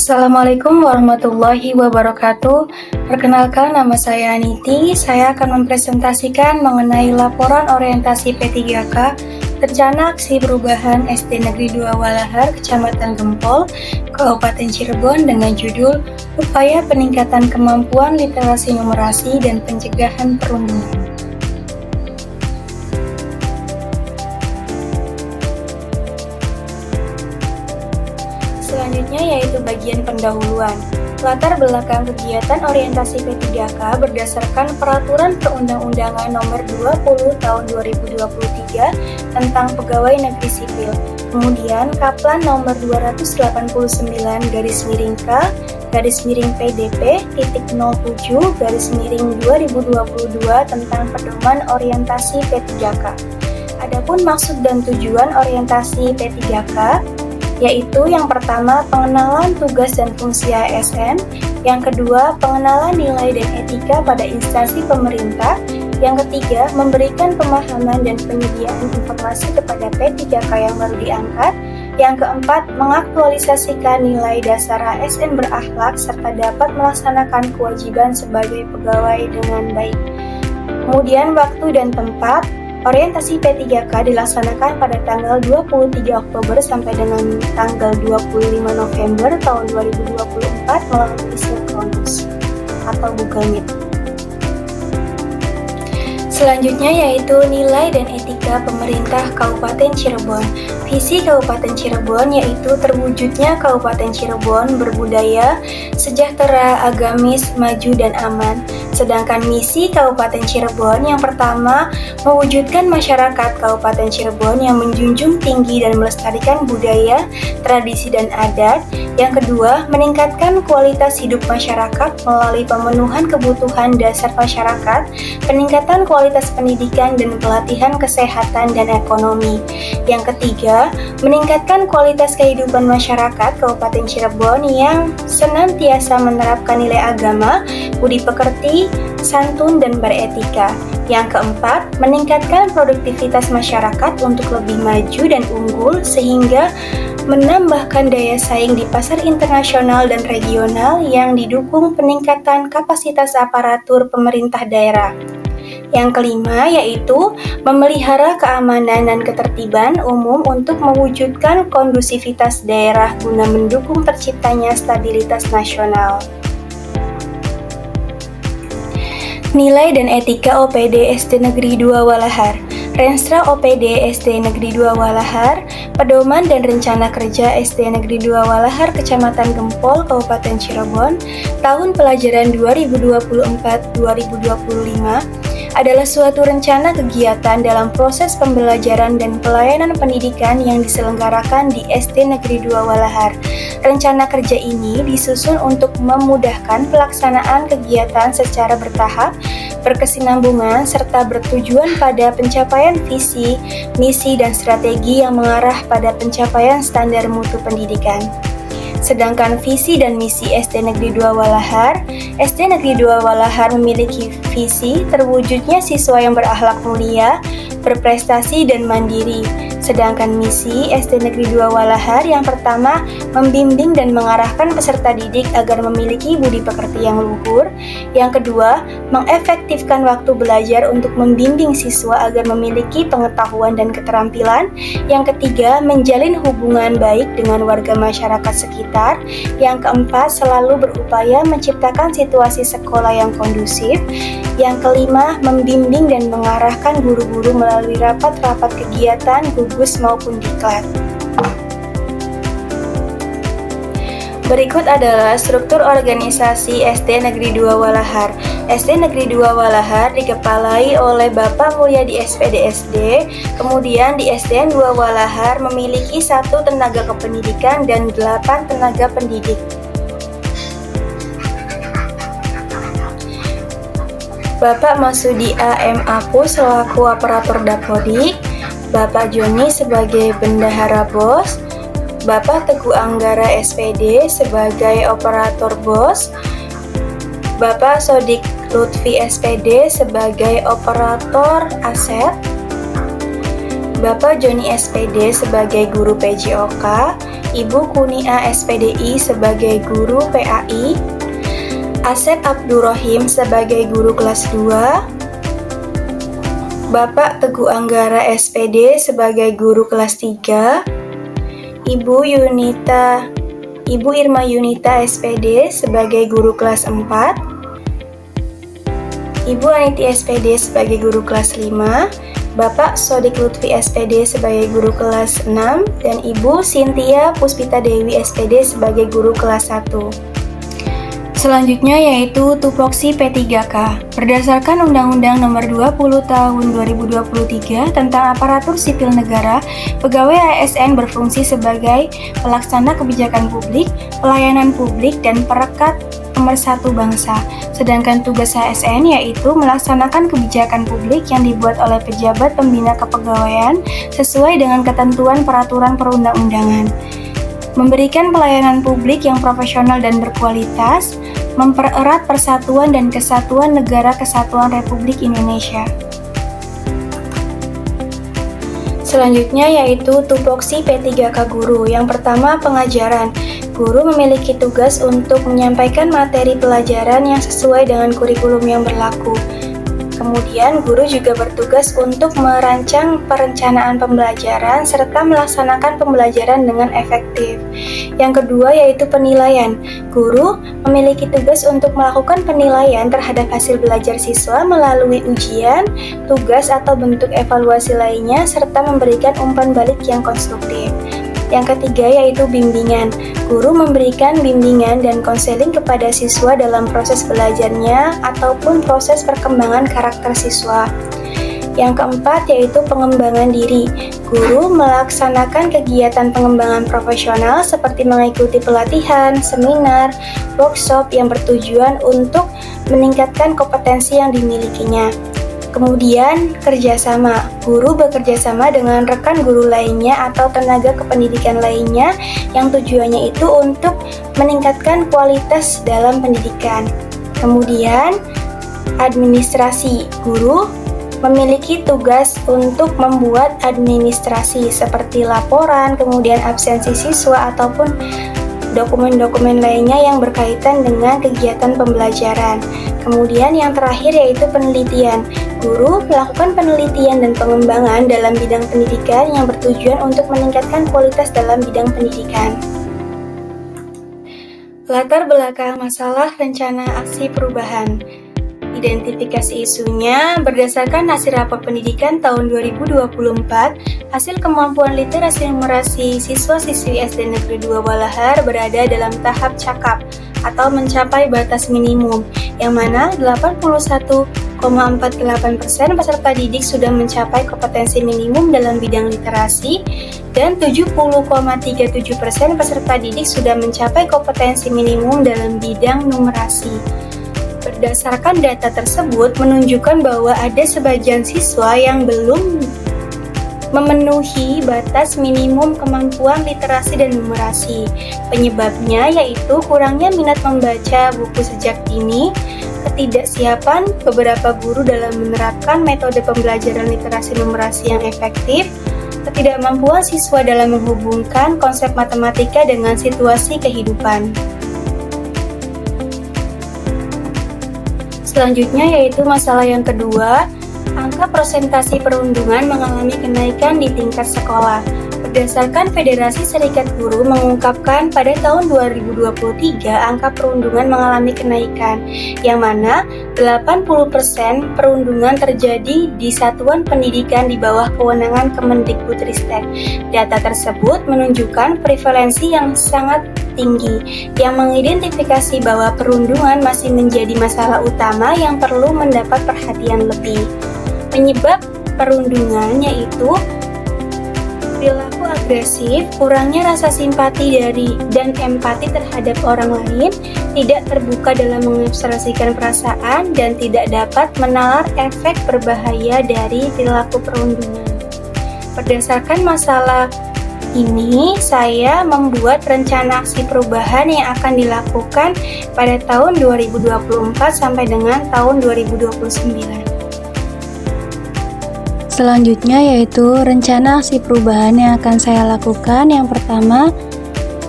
Assalamualaikum warahmatullahi wabarakatuh. Perkenalkan, nama saya Aniti. Saya akan mempresentasikan mengenai laporan orientasi P3K Rencana Aksi Perubahan SD Negeri 2 Walahar, Kecamatan Gempol, Kabupaten Cirebon dengan judul Upaya Peningkatan Kemampuan Literasi Numerasi dan Pencegahan Perundungan. Selanjutnya yaitu bagian pendahuluan. Latar belakang kegiatan orientasi P3K berdasarkan Peraturan Perundang-undangan Nomor 20 Tahun 2023 tentang Pegawai Negeri Sipil. Kemudian Kaplan Nomor 288-PDP-07/2022 tentang Pedoman Orientasi P3K. Adapun maksud dan tujuan orientasi P3K yaitu yang pertama pengenalan tugas dan fungsi ASN, yang kedua pengenalan nilai dan etika pada instansi pemerintah, yang ketiga memberikan pemahaman dan penyediaan informasi kepada P3K yang baru diangkat, yang keempat mengaktualisasikan nilai dasar ASN berakhlak serta dapat melaksanakan kewajiban sebagai pegawai dengan baik. Kemudian waktu dan tempat. Orientasi P3K dilaksanakan pada tanggal 23 Oktober sampai dengan tanggal 25 November tahun 2024 melalui sinkronus atau Google Meet. Selanjutnya yaitu nilai dan etika pemerintah Kabupaten Cirebon. Visi Kabupaten Cirebon yaitu terwujudnya Kabupaten Cirebon berbudaya, sejahtera, agamis, maju, dan aman. Sedangkan misi Kabupaten Cirebon yang pertama, mewujudkan masyarakat Kabupaten Cirebon yang menjunjung tinggi dan melestarikan budaya, tradisi, dan adat. Yang kedua, meningkatkan kualitas hidup masyarakat melalui pemenuhan kebutuhan dasar masyarakat, peningkatan kualitas pendidikan dan pelatihan kesehatan dan ekonomi. Yang ketiga, meningkatkan kualitas kehidupan masyarakat Kabupaten Cirebon yang senantiasa menerapkan nilai agama, budi pekerti, santun, dan beretika. Yang keempat, meningkatkan produktivitas masyarakat untuk lebih maju dan unggul sehingga menambahkan daya saing di pasar internasional dan regional yang didukung peningkatan kapasitas aparatur pemerintah daerah. Yang kelima yaitu memelihara keamanan dan ketertiban umum untuk mewujudkan kondusivitas daerah guna mendukung terciptanya stabilitas nasional. Nilai dan etika OPD SD Negeri 2 Walahar. Renstra OPD SD Negeri 2 Walahar, Pedoman dan Rencana Kerja SD Negeri 2 Walahar, Kecamatan Gempol, Kabupaten Cirebon, tahun pelajaran 2024-2025 adalah suatu rencana kegiatan dalam proses pembelajaran dan pelayanan pendidikan yang diselenggarakan di SD Negeri 2 Walahar. Rencana kerja ini disusun untuk memudahkan pelaksanaan kegiatan secara bertahap, berkesinambungan, serta bertujuan pada pencapaian visi, misi, dan strategi yang mengarah pada pencapaian standar mutu pendidikan. Sedangkan visi dan misi SD Negeri 2 Walahar, SD Negeri 2 Walahar memiliki visi terwujudnya siswa yang berakhlak mulia, berprestasi, dan mandiri. Sedangkan misi SD Negeri 2 Walahar yang pertama, membimbing dan mengarahkan peserta didik agar memiliki budi pekerti yang luhur. Yang kedua, mengefektifkan waktu belajar untuk membimbing siswa agar memiliki pengetahuan dan keterampilan. Yang ketiga, menjalin hubungan baik dengan warga masyarakat sekitar. Yang keempat, selalu berupaya menciptakan situasi sekolah yang kondusif. Yang kelima, membimbing dan mengarahkan guru-guru melalui rapat-rapat kegiatan, gugus maupun diklat. Berikut adalah struktur organisasi SD Negeri 2 Walahar. SD Negeri 2 Walahar dikepalai oleh Bapak Mulyadi SPD, kemudian di SDN 2 Walahar memiliki 1 tenaga kependidikan dan 8 tenaga pendidik. Bapak Masudi A.M.Aku selaku operator Dapodik, Bapak Joni sebagai bendahara BOS, Bapak Teguh Anggara SPD sebagai operator BOS, Bapak Sodik Lutfi SPD sebagai operator aset, Bapak Joni SPD sebagai guru PJOK, Ibu Kunia SPDI sebagai guru PAI, Asep Abdurrahim sebagai guru kelas 2, Bapak Teguh Anggara SPD sebagai guru kelas 3, Ibu Irma Yunita SPD sebagai guru kelas 4, Ibu Aniti SPD sebagai guru kelas 5, Bapak Sodik Lutfi SPD sebagai guru kelas 6, dan Ibu Cynthia Puspita Dewi SPD sebagai guru kelas 1. Selanjutnya yaitu tupoksi P3K. Berdasarkan Undang-Undang Nomor 20 Tahun 2023 tentang Aparatur Sipil Negara, pegawai ASN berfungsi sebagai pelaksana kebijakan publik, pelayanan publik, dan perekat pemersatu bangsa. Sedangkan tugas ASN yaitu melaksanakan kebijakan publik yang dibuat oleh pejabat pembina kepegawaian sesuai dengan ketentuan peraturan perundang-undangan, memberikan pelayanan publik yang profesional dan berkualitas, mempererat persatuan dan kesatuan Negara Kesatuan Republik Indonesia. Selanjutnya yaitu tupoksi P3K guru. Yang pertama, pengajaran. Guru memiliki tugas untuk menyampaikan materi pelajaran yang sesuai dengan kurikulum yang berlaku. Kemudian, guru juga bertugas untuk merancang perencanaan pembelajaran serta melaksanakan pembelajaran dengan efektif. Yang kedua yaitu penilaian. Guru memiliki tugas untuk melakukan penilaian terhadap hasil belajar siswa melalui ujian, tugas atau bentuk evaluasi lainnya, serta memberikan umpan balik yang konstruktif. Yang ketiga yaitu bimbingan. Guru memberikan bimbingan dan konseling kepada siswa dalam proses belajarnya ataupun proses perkembangan karakter siswa. Yang keempat yaitu pengembangan diri. Guru melaksanakan kegiatan pengembangan profesional seperti mengikuti pelatihan, seminar, workshop yang bertujuan untuk meningkatkan kompetensi yang dimilikinya. Kemudian, kerjasama. Guru bekerja sama dengan rekan guru lainnya atau tenaga kependidikan lainnya yang tujuannya itu untuk meningkatkan kualitas dalam pendidikan. Kemudian, administrasi. Guru memiliki tugas untuk membuat administrasi seperti laporan, kemudian absensi siswa ataupun dokumen-dokumen lainnya yang berkaitan dengan kegiatan pembelajaran. Kemudian yang terakhir yaitu penelitian. Guru melakukan penelitian dan pengembangan dalam bidang pendidikan yang bertujuan untuk meningkatkan kualitas dalam bidang pendidikan. Latar belakang masalah rencana aksi perubahan. Identifikasi isunya berdasarkan hasil rapor pendidikan tahun 2024, hasil kemampuan literasi numerasi siswa-siswi SD Negeri 2 Walahar berada dalam tahap cakap atau mencapai batas minimum, yang mana 81,48% peserta didik sudah mencapai kompetensi minimum dalam bidang literasi dan 70,37% peserta didik sudah mencapai kompetensi minimum dalam bidang numerasi. Berdasarkan data tersebut menunjukkan bahwa ada sebagian siswa yang belum memenuhi batas minimum kemampuan literasi dan numerasi. Penyebabnya yaitu kurangnya minat membaca buku sejak dini, ketidaksiapan beberapa guru dalam menerapkan metode pembelajaran literasi numerasi yang efektif, ketidakmampuan siswa dalam menghubungkan konsep matematika dengan situasi kehidupan. Selanjutnya yaitu masalah yang kedua, angka persentase perundungan mengalami kenaikan di tingkat sekolah. Berdasarkan Federasi Serikat Guru mengungkapkan pada tahun 2023 angka perundungan mengalami kenaikan, yang mana 80% perundungan terjadi di satuan pendidikan di bawah kewenangan Kemendikbudristek. Data tersebut menunjukkan prevalensi yang sangat tinggi, yang mengidentifikasi bahwa perundungan masih menjadi masalah utama yang perlu mendapat perhatian lebih. Penyebab perundungan yaitu perilaku agresif, kurangnya rasa simpati dan empati terhadap orang lain, tidak terbuka dalam mengekspresikan perasaan, dan tidak dapat menalar efek berbahaya dari perilaku perundungan. Berdasarkan masalah ini, saya membuat rencana aksi perubahan yang akan dilakukan pada tahun 2024 sampai dengan tahun 2029. Selanjutnya yaitu rencana aksi perubahan yang akan saya lakukan. Yang pertama,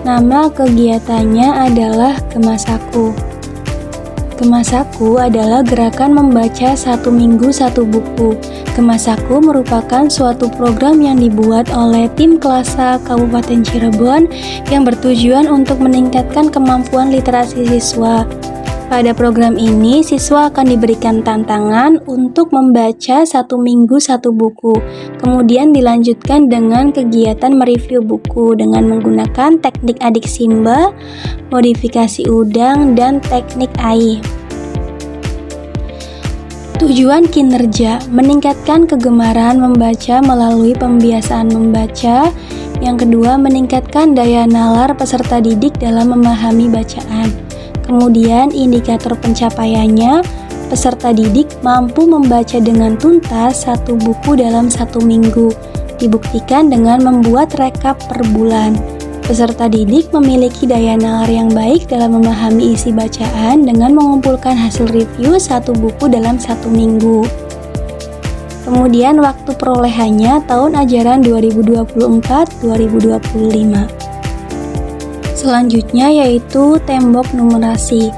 Nama kegiatannya adalah Gemasaku. Gemasaku adalah gerakan membaca 1 minggu 1 buku. Gemasaku merupakan suatu program yang dibuat oleh tim Klasa Kabupaten Cirebon yang bertujuan untuk meningkatkan kemampuan literasi siswa. Pada program ini, siswa akan diberikan tantangan untuk membaca 1 minggu 1 buku. Kemudian dilanjutkan dengan kegiatan mereview buku dengan menggunakan teknik adik Simba, modifikasi udang, dan teknik AI. Tujuan kinerja: meningkatkan kegemaran membaca melalui pembiasaan membaca. Yang kedua, meningkatkan daya nalar peserta didik dalam memahami bacaan. Kemudian indikator pencapaiannya, peserta didik mampu membaca dengan tuntas 1 buku dalam 1 minggu, dibuktikan dengan membuat rekap per bulan. Peserta didik memiliki daya nalar yang baik dalam memahami isi bacaan dengan mengumpulkan hasil review 1 buku dalam 1 minggu. Kemudian waktu perolehannya tahun ajaran 2024-2025. Selanjutnya yaitu tembok numerasi.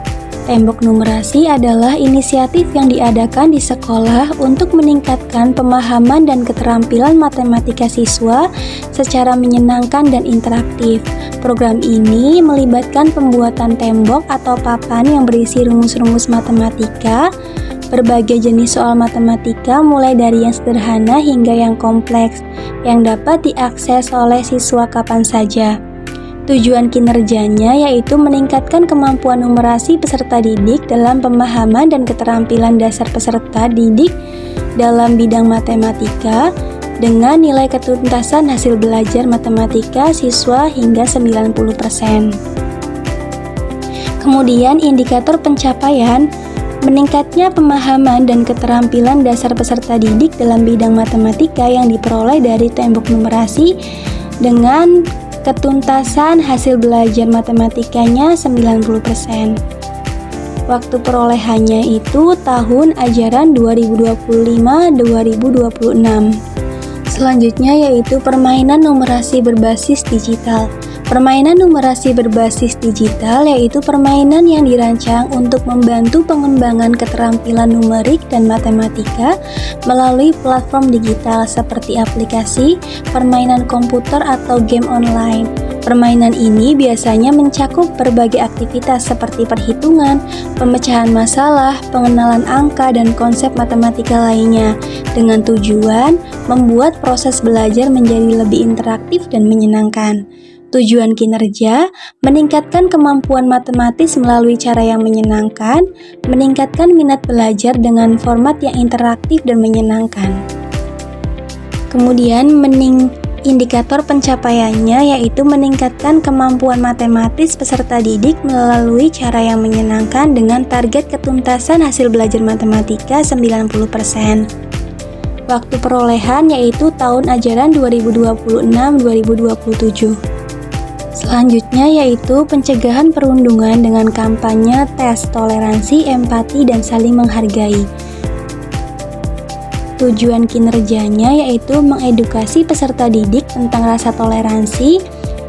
Tembok numerasi adalah inisiatif yang diadakan di sekolah untuk meningkatkan pemahaman dan keterampilan matematika siswa secara menyenangkan dan interaktif. Program ini melibatkan pembuatan tembok atau papan yang berisi rumus-rumus matematika, berbagai jenis soal matematika mulai dari yang sederhana hingga yang kompleks, yang dapat diakses oleh siswa kapan saja. Tujuan kinerjanya yaitu meningkatkan kemampuan numerasi peserta didik dalam pemahaman dan keterampilan dasar peserta didik dalam bidang matematika dengan nilai ketuntasan hasil belajar matematika siswa hingga 90%. Kemudian indikator pencapaian: meningkatnya pemahaman dan keterampilan dasar peserta didik dalam bidang matematika yang diperoleh dari tembok numerasi dengan ketuntasan hasil belajar matematikanya 90%. Waktu perolehannya itu tahun ajaran 2025-2026. Selanjutnya yaitu permainan numerasi berbasis digital. Permainan numerasi berbasis digital yaitu permainan yang dirancang untuk membantu pengembangan keterampilan numerik dan matematika melalui platform digital seperti aplikasi, permainan komputer atau game online. Permainan ini biasanya mencakup berbagai aktivitas seperti perhitungan, pemecahan masalah, pengenalan angka, dan konsep matematika lainnya, dengan tujuan membuat proses belajar menjadi lebih interaktif dan menyenangkan. Tujuan kinerja: meningkatkan kemampuan matematis melalui cara yang menyenangkan, meningkatkan minat belajar dengan format yang interaktif dan menyenangkan. Kemudian indikator pencapaiannya yaitu meningkatkan kemampuan matematis peserta didik melalui cara yang menyenangkan dengan target ketuntasan hasil belajar matematika 90%. Waktu perolehan yaitu tahun ajaran 2026-2027. Selanjutnya yaitu pencegahan perundungan dengan kampanye tes toleransi, empati, dan saling menghargai. Tujuan kinerjanya yaitu mengedukasi peserta didik tentang rasa toleransi,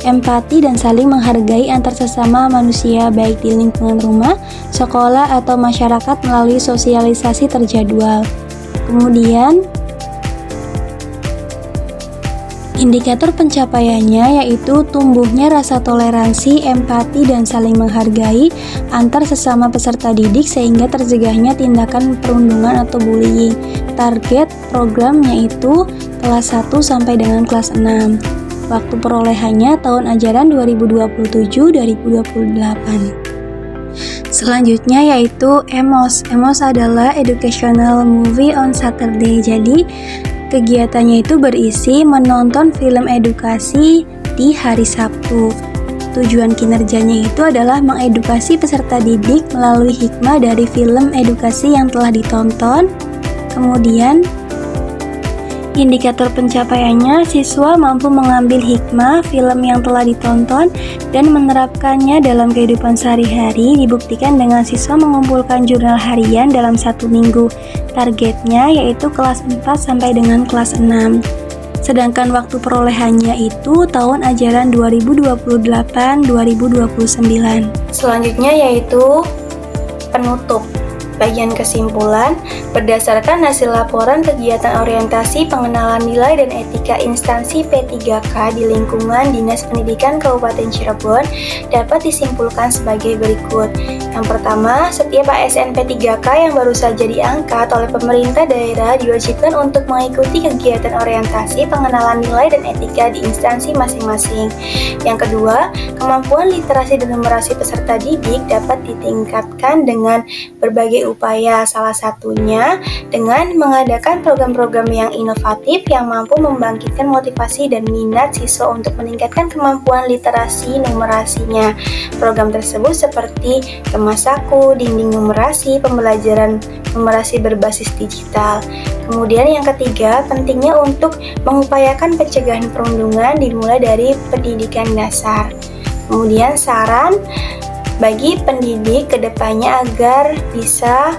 empati, dan saling menghargai antar sesama manusia baik di lingkungan rumah, sekolah, atau masyarakat melalui sosialisasi terjadwal. Kemudian indikator pencapaiannya yaitu tumbuhnya rasa toleransi, empati, dan saling menghargai antar sesama peserta didik sehingga tercegahnya tindakan perundungan atau bullying. Target programnya itu kelas 1 sampai dengan kelas 6. Waktu perolehannya tahun ajaran 2027-2028. Selanjutnya yaitu EMOS. EMOS adalah Educational Movie on Saturday. Jadi kegiatannya itu berisi menonton film edukasi di hari Sabtu. Tujuan kinerjanya itu adalah mengedukasi peserta didik melalui hikmah dari film edukasi yang telah ditonton. Kemudian indikator pencapaiannya, siswa mampu mengambil hikmah film yang telah ditonton dan menerapkannya dalam kehidupan sehari-hari, dibuktikan dengan siswa mengumpulkan jurnal harian dalam 1 minggu. Targetnya yaitu kelas 4 sampai dengan kelas 6. Sedangkan waktu perolehannya itu tahun ajaran 2028-2029. Selanjutnya yaitu penutup. Bagian kesimpulan, berdasarkan hasil laporan kegiatan orientasi pengenalan nilai dan etika instansi P3K di lingkungan Dinas Pendidikan Kabupaten Cirebon dapat disimpulkan sebagai berikut. Yang pertama, setiap ASN P3K yang baru saja diangkat oleh pemerintah daerah diwajibkan untuk mengikuti kegiatan orientasi pengenalan nilai dan etika di instansi masing-masing. Yang kedua, kemampuan literasi dan numerasi peserta didik dapat ditingkatkan dengan berbagai upaya, salah satunya dengan mengadakan program-program yang inovatif yang mampu membangkitkan motivasi dan minat siswa untuk meningkatkan kemampuan literasi numerasinya. Program tersebut seperti Kemas Saku, Dinding Numerasi, pembelajaran numerasi berbasis digital. Kemudian yang ketiga, pentingnya untuk mengupayakan pencegahan perundungan dimulai dari pendidikan dasar. Kemudian saran bagi pendidik kedepannya agar bisa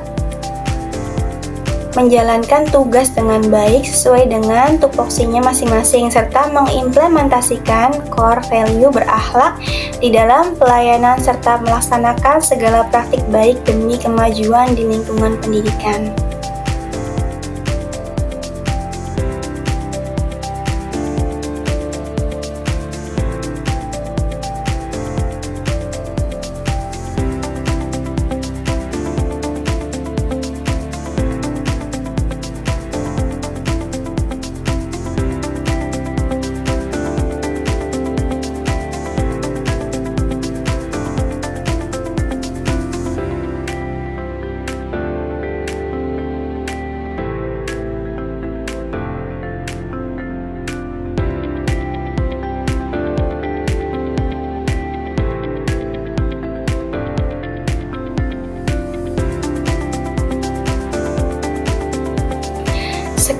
menjalankan tugas dengan baik sesuai dengan tupoksinya masing-masing serta mengimplementasikan core value berakhlak di dalam pelayanan serta melaksanakan segala praktik baik demi kemajuan di lingkungan pendidikan.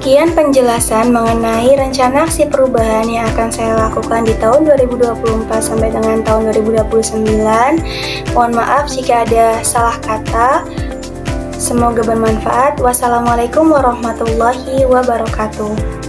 Sekian penjelasan mengenai rencana aksi perubahan yang akan saya lakukan di tahun 2024 sampai dengan tahun 2029. Mohon maaf jika ada salah kata. Semoga bermanfaat. Wassalamualaikum warahmatullahi wabarakatuh.